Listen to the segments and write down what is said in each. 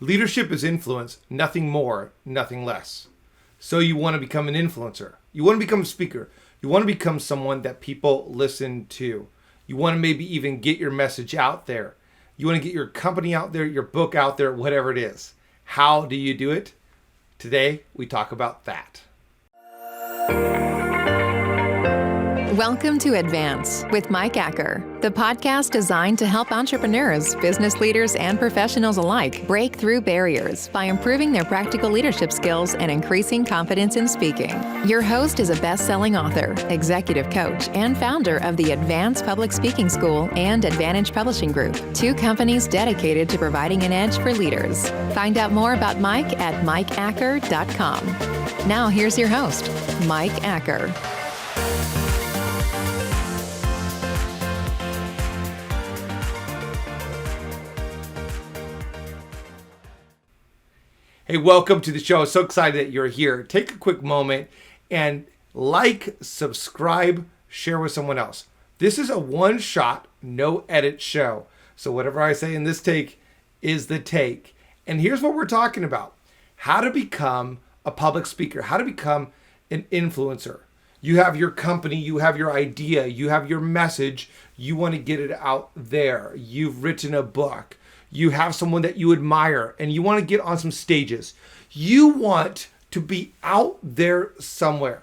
Leadership is influence, nothing more, nothing less. So you want to become an influencer. You want to become a speaker. You want to become someone that people listen to. You want to maybe even get your message out there. You want to get your company out there, your book out there, whatever it is. How do you do it? Today, we talk about that. Welcome to Advance with Mike Acker, the podcast designed to help entrepreneurs, business leaders, and professionals alike break through barriers by improving their practical leadership skills and increasing confidence in speaking. Your host is a best-selling author, executive coach, and founder of the Advance Public Speaking School and Advantage Publishing Group, two companies dedicated to providing an edge for leaders. Find out more about Mike at mikeacker.com. Now here's your host, Mike Acker. Hey, welcome to the show. So excited that you're here. Take a quick moment and like, subscribe, share with someone else. This is a one-shot, no-edit show. So whatever I say in this take is the take. And here's what we're talking about. How to become a public speaker. How to become an influencer. You have your company, you have your idea, you have your message. You want to get it out there. You've written a book. You have someone that you admire and you want to get on some stages. You want to be out there somewhere.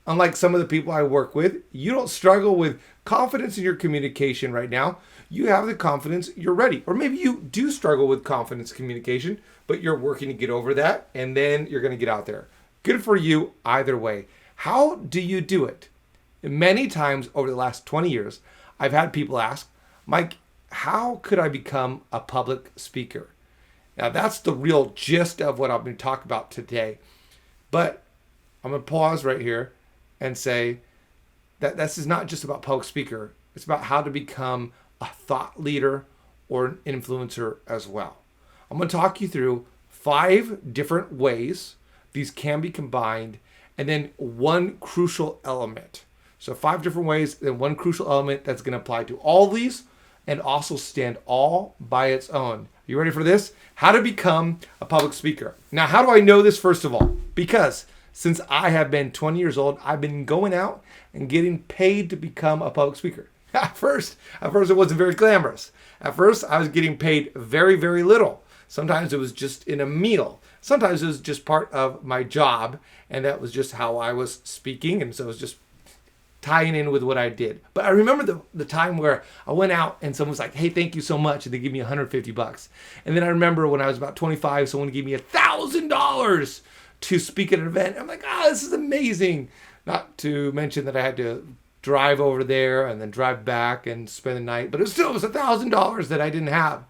Unlike some of the people I work with, you don't struggle with confidence in your communication right now. You have the confidence, you're ready. Or maybe you do struggle with confidence communication, but you're working to get over that and then you're going to get out there. Good for you either way. How do you do it? Many times over the last 20 years, I've had people ask, Mike, how could I become a public speaker? Now that's the real gist of what I'm going to talk about today. But I'm going to pause right here and say that this is not just about public speaker. It's about how to become a thought leader or an influencer as well. I'm going to talk you through 5 different ways these can be combined and then one crucial element. So 5 different ways and one crucial element that's going to apply to all these and also stand all by its own. You ready for this? How to become a public speaker. Now, how do I know this first of all? Because since I have been 20 years old, I've been going out and getting paid to become a public speaker. At first it wasn't very glamorous. At first, I was getting paid very, very little. Sometimes it was just in a meal. Sometimes it was just part of my job, and that was just how I was speaking, and so it was just tying in with what I did. But I remember the time where I went out and someone was like, hey, thank you so much. And they gave me $150. And then I remember when I was about 25, someone gave me $1,000 to speak at an event. I'm like, this is amazing. Not to mention that I had to drive over there and then drive back and spend the night. But it was $1,000 that I didn't have.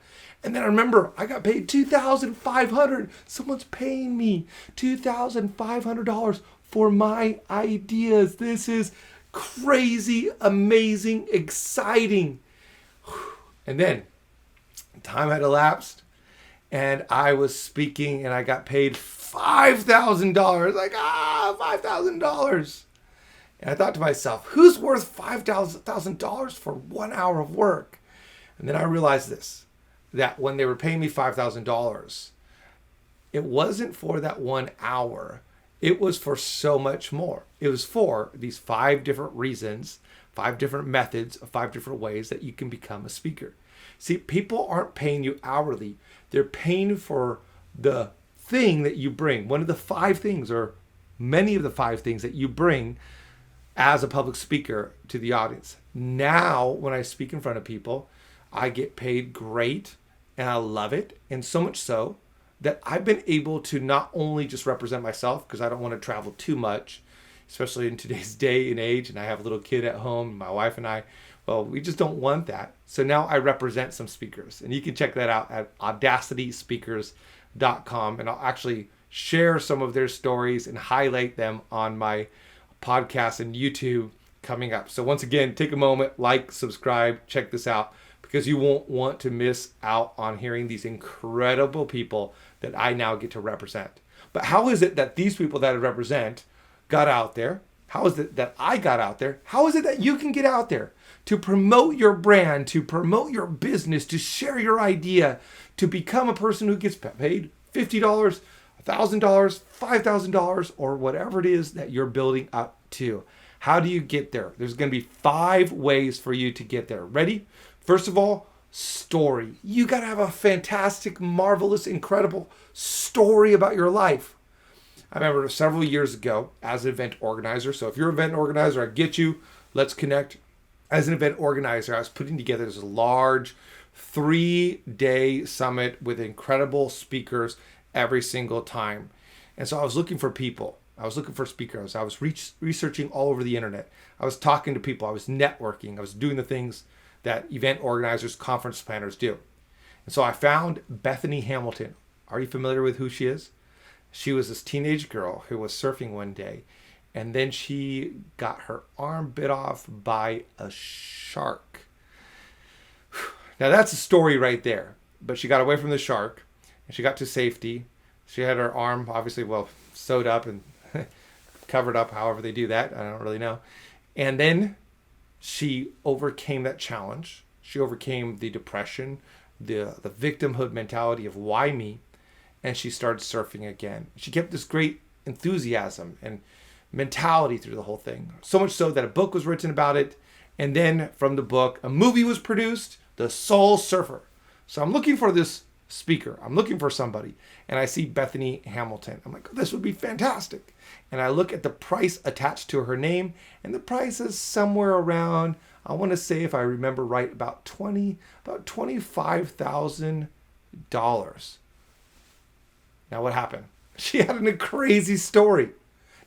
And then I remember I got paid $2,500. Someone's paying me $2,500 for my ideas. This is crazy, amazing, exciting. And then time had elapsed and I was speaking and I got paid $5,000. Like, $5,000. And I thought to myself, who's worth $5,000 for 1 hour of work? And then I realized this, that when they were paying me $5,000, it wasn't for that 1 hour. It was for so much more. It was for these 5 different reasons, 5 different methods, 5 different ways that you can become a speaker. See, people aren't paying you hourly. They're paying for the thing that you bring. One of the 5 things, or many of the 5 things that you bring as a public speaker to the audience. Now, when I speak in front of people, I get paid great and I love it. And so much so that I've been able to not only just represent myself, because I don't want to travel too much, especially in today's day and age, and I have a little kid at home, my wife and I, well, we just don't want that. So now I represent some speakers, and you can check that out at AUDACITYSpeakers.com, and I'll actually share some of their stories and highlight them on my podcast and YouTube coming up. So once again, take a moment, like, subscribe, check this out, because you won't want to miss out on hearing these incredible people that I now get to represent. But how is it that these people that I represent got out there? How is it that I got out there? How is it that you can get out there to promote your brand, to promote your business, to share your idea, to become a person who gets paid $50, $1,000, $5,000, or whatever it is that you're building up to? How do you get there? There's going to be 5 ways for you to get there. Ready? First of all, story. You got to have a fantastic, marvelous, incredible story about your life. I remember several years ago as an event organizer. So if you're an event organizer, I get you. Let's connect. As an event organizer, I was putting together this large 3-day summit with incredible speakers every single time. And so I was looking for people. I was looking for speakers. I was researching all over the internet. I was talking to people. I was networking. I was doing the things that event organizers, conference planners do. And so I found Bethany Hamilton. Are you familiar with who she is? She was this teenage girl who was surfing one day, and then she got her arm bit off by a shark. Now that's a story right there. But she got away from the shark, and she got to safety. She had her arm obviously, sewed up and covered up, however they do that. I don't really know. And then she overcame that challenge. She overcame the depression, the victimhood mentality of why me, and she started surfing again. She kept this great enthusiasm and mentality through the whole thing. So much so that a book was written about it, and then from the book, a movie was produced, The Soul Surfer. So I'm looking for this speaker. I'm looking for somebody, and I see Bethany Hamilton. I'm like, this would be fantastic. And I look at the price attached to her name, and the price is somewhere around, I want to say, if I remember right, about $25,000. Now what happened? She had a crazy story.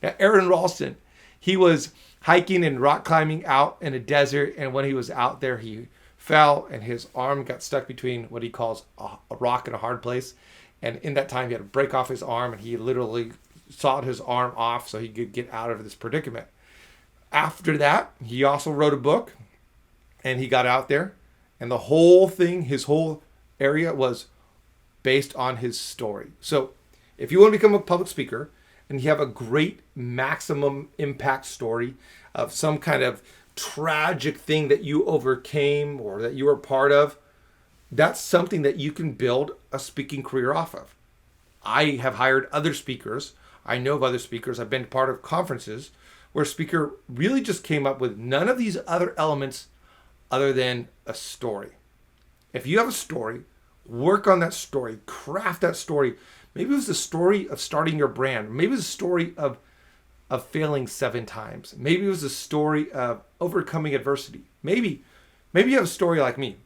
Now Aaron Ralston, he was hiking and rock climbing out in a desert, and when he was out there, he fell and his arm got stuck between what he calls a rock and a hard place. And in that time, he had to break off his arm, and he literally sawed his arm off so he could get out of this predicament. After that, he also wrote a book, and he got out there, and the whole thing, his whole area was based on his story. So if you want to become a public speaker and you have a great maximum impact story of some kind of tragic thing that you overcame or that you were part of, that's something that you can build a speaking career off of. I have hired other speakers. I know of other speakers. I've been part of conferences where a speaker really just came up with none of these other elements other than a story. If you have a story, work on that story, craft that story. Maybe it was the story of starting your brand. Maybe it was a story of failing 7 times. Maybe it was a story of overcoming adversity. Maybe you have a story like me,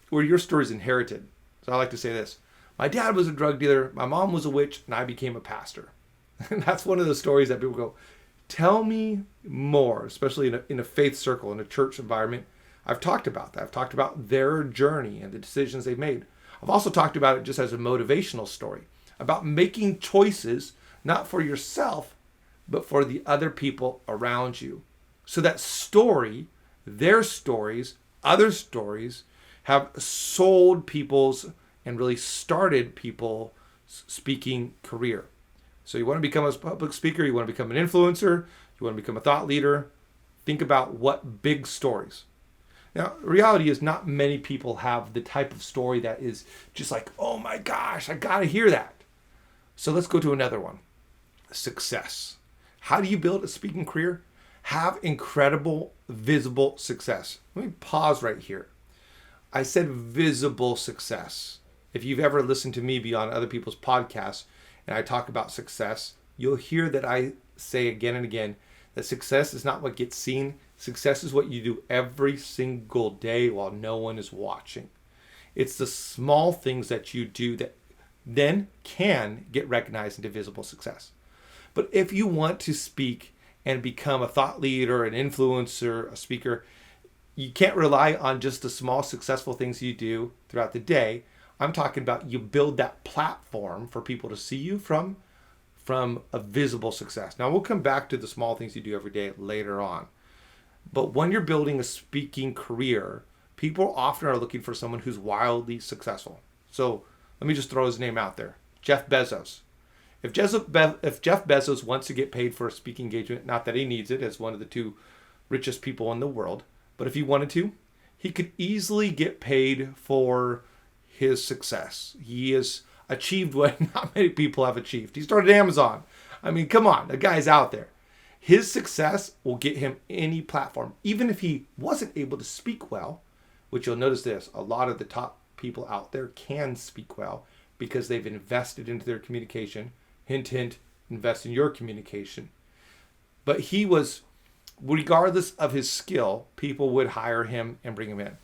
where your story is inherited. So I like to say this. My dad was a drug dealer, my mom was a witch, and I became a pastor. And that's one of the stories that people go, tell me more, especially in a faith circle, in a church environment. I've talked about that. I've talked about their journey and the decisions they've made. I've also talked about it just as a motivational story, about making choices, not for yourself, but for the other people around you. So that story, their stories, other stories, have sold people's and really started people's speaking career. So you want to become a public speaker, you want to become an influencer, you want to become a thought leader, think about what big stories. Now, reality is not many people have the type of story that is just like, oh my gosh, I got to hear that. So let's go to another one. Success. How do you build a speaking career? Have incredible, visible success. Let me pause right here. I said visible success. If you've ever listened to me be on other people's podcasts and I talk about success, you'll hear that I say again and again that success is not what gets seen. Success is what you do every single day while no one is watching. It's the small things that you do that then can get recognized into visible success. But if you want to speak and become a thought leader, an influencer, a speaker, you can't rely on just the small successful things you do throughout the day. I'm talking about you build that platform for people to see you from a visible success. Now we'll come back to the small things you do every day later on. But when you're building a speaking career, people often are looking for someone who's wildly successful. So let me just throw his name out there. Jeff Bezos. If Jeff Bezos wants to get paid for a speaking engagement, not that he needs it as one of the two richest people in the world, but if he wanted to, he could easily get paid for his success. He has achieved what not many people have achieved. He started Amazon. I mean, come on, the guy's out there. His success will get him any platform, even if he wasn't able to speak well, which you'll notice this, a lot of the top people out there can speak well because they've invested into their communication. Hint, hint, invest in your communication. But he was, regardless of his skill, people would hire him and bring him in.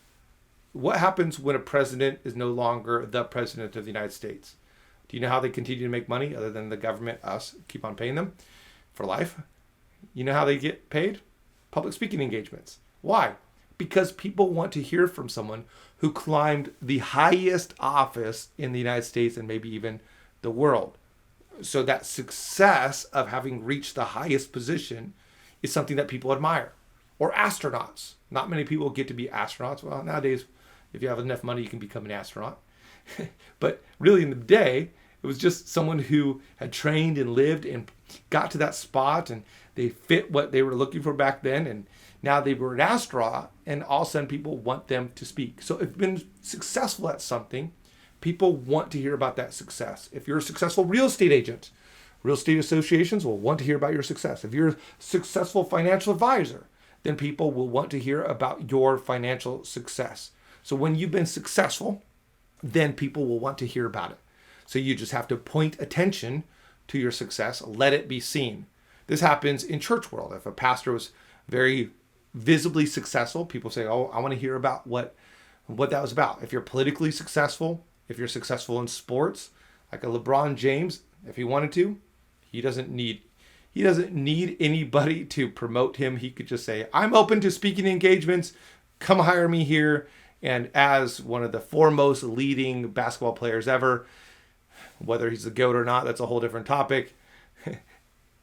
What happens when a president is no longer the president of the United States? Do you know how they continue to make money other than the government, us, keep on paying them for life? You know how they get paid? Public speaking engagements. Why? Because people want to hear from someone who climbed the highest office in the United States and maybe even the world. So that success of having reached the highest position is something that people admire. Or astronauts. Not many people get to be astronauts. Well, nowadays, if you have enough money, you can become an astronaut. But really in the day, it was just someone who had trained and lived and got to that spot and they fit what they were looking for back then. And now they were an astronaut and all of a sudden people want them to speak. So if you've been successful at something, people want to hear about that success. If you're a successful real estate agent, real estate associations will want to hear about your success. If you're a successful financial advisor, then people will want to hear about your financial success. So when you've been successful, then people will want to hear about it. So you just have to point attention to your success, let it be seen. This happens in church world. If a pastor was very visibly successful, people say, oh, I want to hear about what that was about. If you're politically successful, if you're successful in sports, like a LeBron James, if he wanted to, he doesn't need anybody to promote him. He could just say, I'm open to speaking engagements. Come hire me here. And as one of the foremost leading basketball players ever, whether he's the GOAT or not, that's a whole different topic.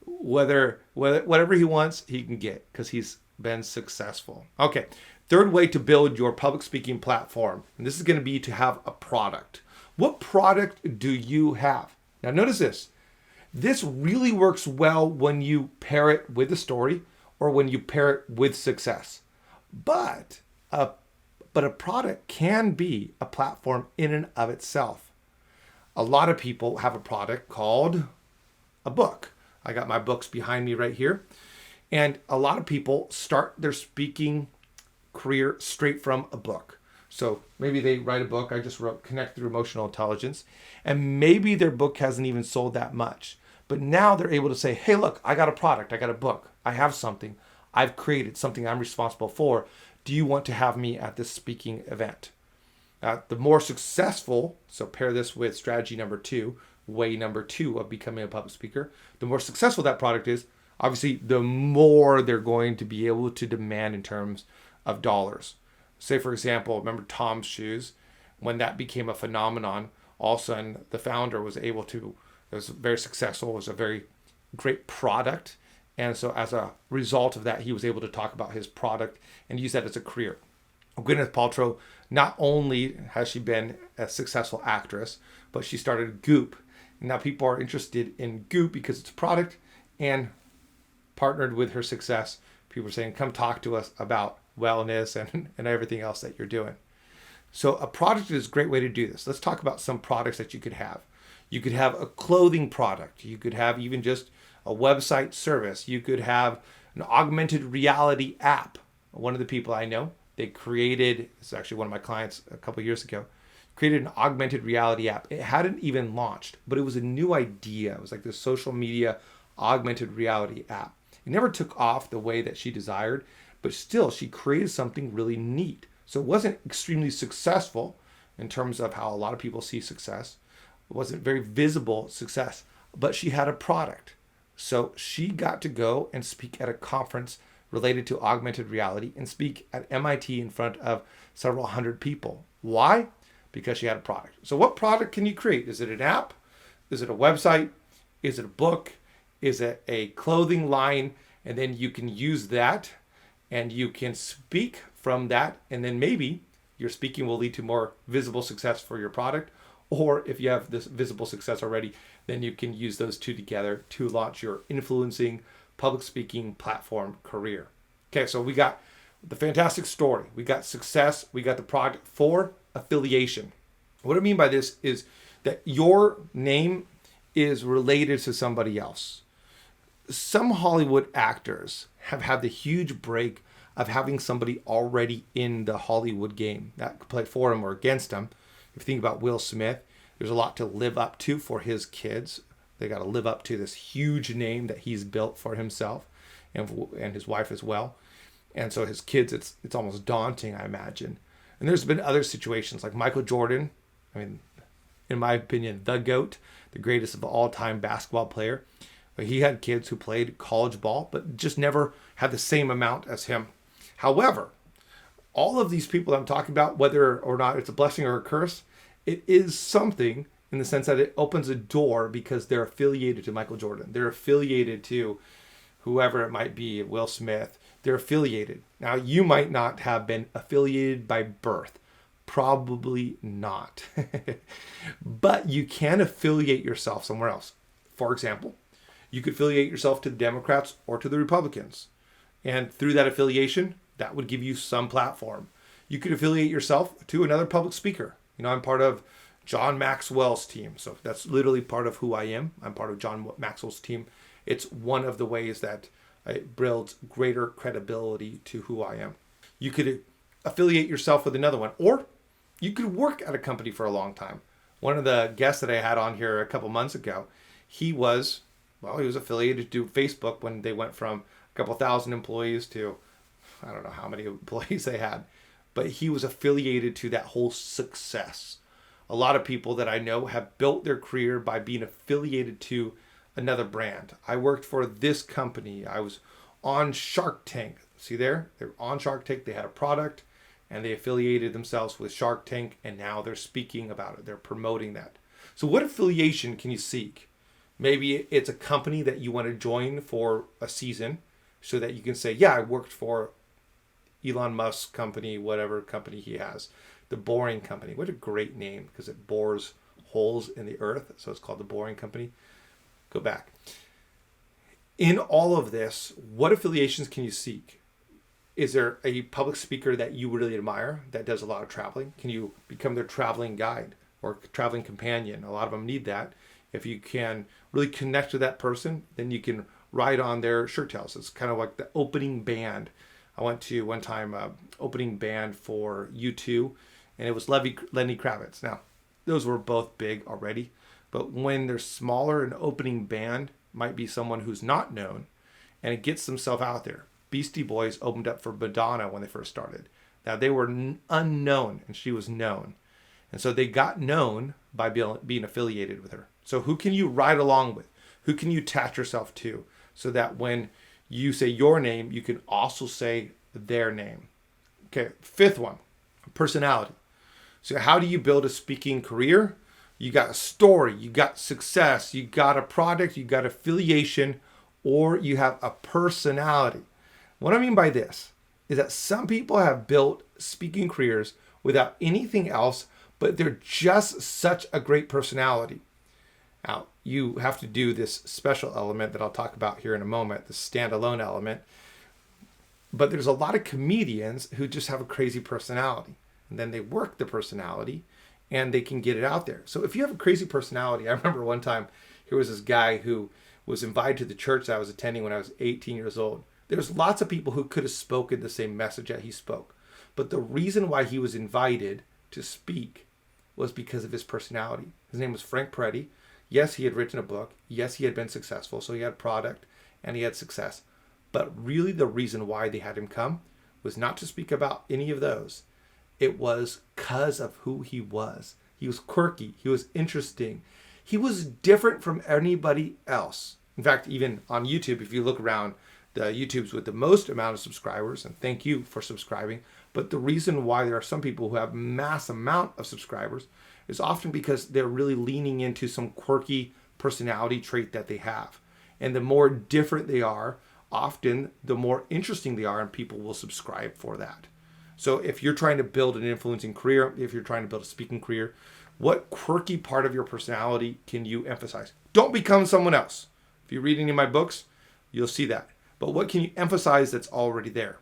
Whatever he wants, he can get because he's been successful. Okay, third way to build your public speaking platform, and this is going to be to have a product. What product do you have? Now notice this. This really works well when you pair it with a story or when you pair it with success. But a product can be a platform in and of itself. A lot of people have a product called a book. I got my books behind me right here. And a lot of people start their speaking career straight from a book. So maybe they write a book. I just wrote Connect Through Emotional Intelligence. And maybe their book hasn't even sold that much. But now they're able to say, hey, look, I got a product. I got a book. I have something. I've created something I'm responsible for. Do you want to have me at this speaking event? The more successful, so pair this with strategy number 2, way number 2 of becoming a public speaker. The more successful that product is, obviously, the more they're going to be able to demand in terms of dollars. Say, for example, remember Tom's shoes? When that became a phenomenon, all of a sudden the founder was able to, it was very successful, it was a very great product. And so as a result of that, he was able to talk about his product and use that as a career. Gwyneth Paltrow, not only has she been a successful actress, but she started Goop. And now people are interested in Goop because it's a product and partnered with her success. People are saying, come talk to us about wellness and everything else that you're doing. So a product is a great way to do this. Let's talk about some products that you could have. You could have a clothing product. You could have even just a website service. You could have an augmented reality app. One of the people I know, they created, this is actually one of my clients a couple of years ago, created an augmented reality app. It hadn't even launched, but it was a new idea. It was like this social media augmented reality app. It never took off the way that she desired, but still she created something really neat. So it wasn't extremely successful in terms of how a lot of people see success. It wasn't very visible success, but she had a product. So she got to go and speak at a conference related to augmented reality and speak at MIT in front of several hundred people. Why? Because she had a product. So what product can you create? Is it an app? Is it a website? Is it a book? Is it a clothing line? And then you can use that and you can speak from that. And then maybe your speaking will lead to more visible success for your product, Or if you have this visible success already, then you can use those two together to launch your influencing public speaking platform career. Okay, so we got the fantastic story, we got success, we got the product for affiliation. What I mean by this is that your name is related to somebody else. Some Hollywood actors have had the huge break of having somebody already in the Hollywood game that could play for him or against him. If you think about Will Smith, there's a lot to live up to for his kids. They got to live up to this huge name that he's built for himself and his wife as well. And so his kids, it's almost daunting, I imagine. And there's been other situations like Michael Jordan. I mean, in my opinion, the GOAT, the greatest of all time basketball player. He had kids who played college ball, but just never had the same amount as him. However, all of these people that I'm talking about, whether or not it's a blessing or a curse, it is something in the sense that it opens a door because they're affiliated to Michael Jordan. They're affiliated to whoever it might be, Will Smith. They're affiliated. Now, you might not have been affiliated by birth. Probably not. But you can affiliate yourself somewhere else. For example, you could affiliate yourself to the Democrats or to the Republicans. And through that affiliation, that would give you some platform. You could affiliate yourself to another public speaker. I'm part of John Maxwell's team. So that's literally part of who I am. I'm part of John Maxwell's team. It's one of the ways that it builds greater credibility to who I am. You could affiliate yourself with another one, or you could work at a company for a long time. One of the guests that I had on here a couple months ago, he was affiliated to Facebook when they went from a couple thousand employees to, I don't know how many employees they had, but he was affiliated to that whole success. A lot of people that I know have built their career by being affiliated to another brand. I worked for this company. I was on Shark Tank. See there? They're on Shark Tank. They had a product and they affiliated themselves with Shark Tank, and now they're speaking about it. They're promoting that. So what affiliation can you seek? Maybe it's a company that you want to join for a season so that you can say, yeah, I worked for Elon Musk's company, whatever company he has, the Boring Company. What a great name, because it bores holes in the earth. So it's called the Boring Company. Go back. In all of this, what affiliations can you seek? Is there a public speaker that you really admire that does a lot of traveling? Can you become their traveling guide or traveling companion? A lot of them need that. If you can really connect with that person, then you can ride on their shirt tails. It's kind of like the opening band. I went to one time opening band for U2, and it was Lenny Kravitz. Now, those were both big already, but when they're smaller, an opening band might be someone who's not known, and it gets themselves out there. Beastie Boys opened up for Madonna when they first started. Now, they were unknown, and she was known. And so they got known by being affiliated with her. So who can you ride along with? Who can you attach yourself to? So that when you say your name, you can also say their name. Okay, fifth one, personality. So how do you build a speaking career? You got a story, you got success, you got a product, you got affiliation, or you have a personality. What I mean by this is that some people have built speaking careers without anything else, but they're just such a great personality. Now, you have to do this special element that I'll talk about here in a moment, the standalone element. But there's a lot of comedians who just have a crazy personality. And then they work the personality and they can get it out there. So if you have a crazy personality, I remember one time here was this guy who was invited to the church that I was attending when I was 18 years old. There's lots of people who could have spoken the same message that he spoke. But the reason why he was invited to speak was because of his personality. His name was Frank Peretti. Yes, he had written a book. Yes, he had been successful. So he had product and he had success. But really the reason why they had him come was not to speak about any of those. It was because of who he was. He was quirky. He was interesting. He was different from anybody else. In fact, even on YouTube, if you look around the YouTubes with the most amount of subscribers, and thank you for subscribing, but the reason why there are some people who have mass amount of subscribers is often because they're really leaning into some quirky personality trait that they have. And the more different they are, often the more interesting they are, and people will subscribe for that. So if you're trying to build an influencing career, if you're trying to build a speaking career, What quirky part of your personality can you emphasize? Don't become someone else. If you read any of my books, you'll see that. But what can you emphasize that's already there?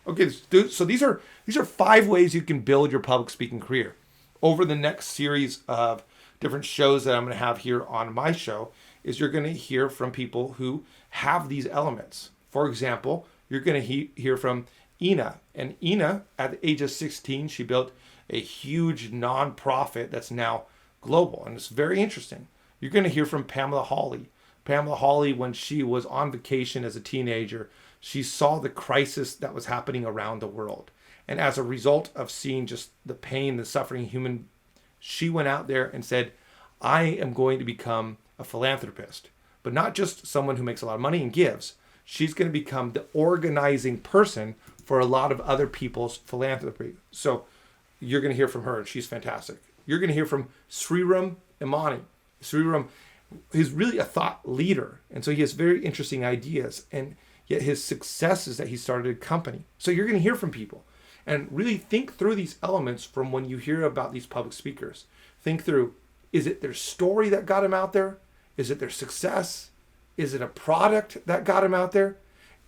Okay, so these are 5 ways you can build your public speaking career. Over the next series of different shows that I'm going to have here on my show is you're going to hear from people who have these elements. For example, you're going to hear from Ina. And Ina, at the age of 16, she built a huge nonprofit that's now global. And it's very interesting. You're going to hear from Pamela Hawley. Pamela Hawley, when she was on vacation as a teenager, she saw the crisis that was happening around the world. And as a result of seeing just the pain, the suffering human, she went out there and said, I am going to become a philanthropist, but not just someone who makes a lot of money and gives. She's going to become the organizing person for a lot of other people's philanthropy. So you're going to hear from her, and she's fantastic. You're going to hear from Sriram Imani. Sriram is really a thought leader, and so he has very interesting ideas, and yet his success is that he started a company. So you're going to hear from people, and really think through these elements from when you hear about these public speakers. Think through, is it their story that got him out there? Is it their success? Is it a product that got him out there?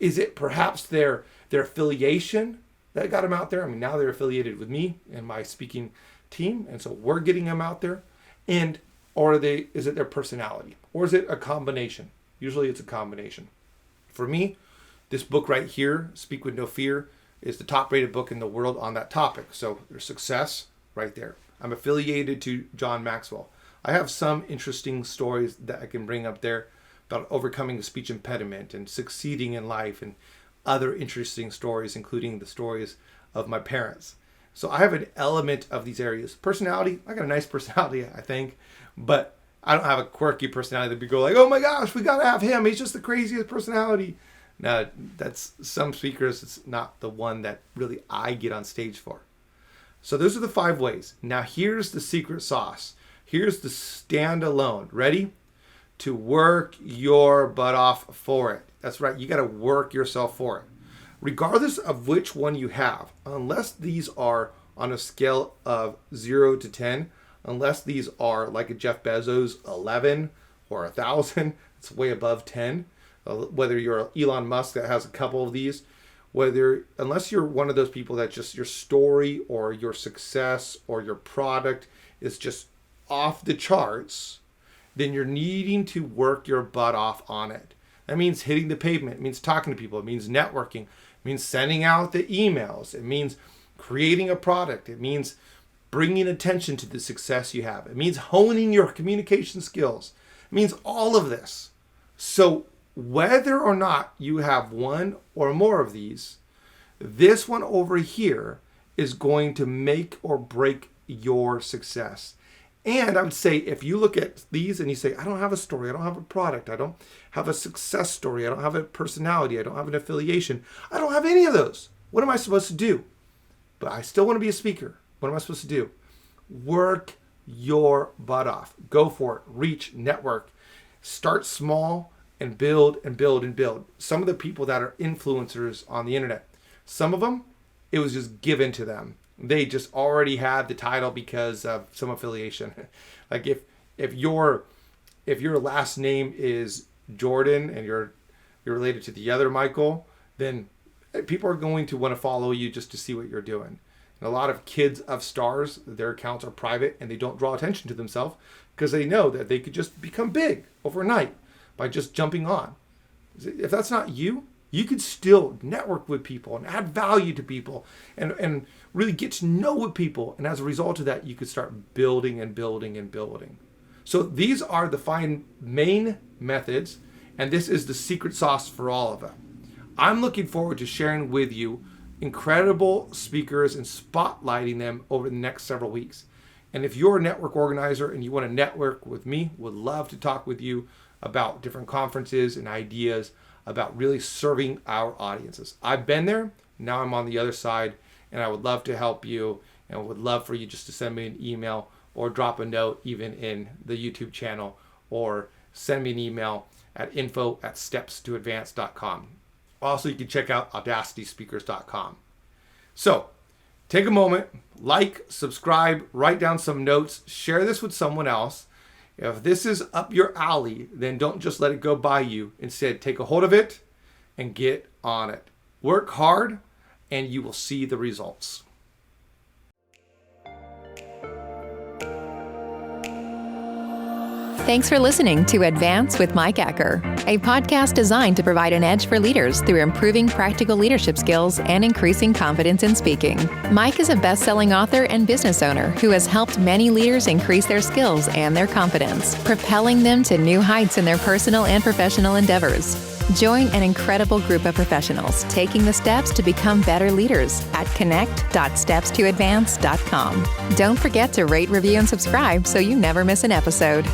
Is it perhaps their affiliation that got him out there? I mean, now they're affiliated with me and my speaking team, and so we're getting them out there. And is it their personality? Or is it a combination? Usually it's a combination. For me, this book right here, Speak With No Fear, is the top rated book in the world on that topic. So there's success right there. I'm affiliated to John Maxwell. I have some interesting stories that I can bring up there about overcoming a speech impediment and succeeding in life, and other interesting stories, including the stories of my parents. So I have an element of these areas. Personality, I got a nice personality, I think, but I don't have a quirky personality that people go like, oh my gosh, we got to have him. He's just the craziest personality. No, that's some speakers. It's not the one that really I get on stage for. So those are the 5 ways. Now here's the secret sauce. Here's the standalone. Ready? To work your butt off for it. That's right. You got to work yourself for it. Regardless of which one you have, unless these are on a scale of 0 to 10, unless these are like a Jeff Bezos 11 or 1,000, it's way above 10. Whether you're Elon Musk that has a couple of these, unless you're one of those people that just your story or your success or your product is just off the charts, then you're needing to work your butt off on it. That means hitting the pavement. It means talking to people. It means networking. It means sending out the emails. It means creating a product. It means bringing attention to the success you have. It means honing your communication skills. It means all of this. So whether or not you have one or more of these, this one over here is going to make or break your success. And I would say, if you look at these and you say, I don't have a story, I don't have a product, I don't have a success story, I don't have a personality, I don't have an affiliation, I don't have any of those. What am I supposed to do? But I still want to be a speaker. What am I supposed to do? Work your butt off. Go for it. Reach, network. Start small and build and build and build. Some of the people that are influencers on the internet, some of them, it was just given to them. They just already had the title because of some affiliation. Like if your last name is Jordan and you're related to the other Michael, then people are going to want to follow you just to see what you're doing. And a lot of kids of stars, their accounts are private and they don't draw attention to themselves because they know that they could just become big overnight by just jumping on. If that's not you, you could still network with people and add value to people and really get to know people. And as a result of that, you could start building and building and building. So these are the 5 main methods, and this is the secret sauce for all of them. I'm looking forward to sharing with you incredible speakers and spotlighting them over the next several weeks. And if you're a network organizer and you want to network with me, would love to talk with you about different conferences and ideas about really serving our audiences. I've been there, now I'm on the other side, and I would love to help you, and would love for you just to send me an email or drop a note even in the YouTube channel, or send me an email at info@stepstoadvance.com. Also, you can check out audacityspeakers.com. So Take a moment, like, subscribe, write down some notes, share this with someone else. If this is up your alley, then don't just let it go by you. Instead, take a hold of it and get on it. Work hard and you will see the results. Thanks for listening to Advance with Mike Acker, a podcast designed to provide an edge for leaders through improving practical leadership skills and increasing confidence in speaking. Mike is a best-selling author and business owner who has helped many leaders increase their skills and their confidence, propelling them to new heights in their personal and professional endeavors. Join an incredible group of professionals taking the steps to become better leaders at connect.stepstoadvance.com. Don't forget to rate, review, and subscribe so you never miss an episode.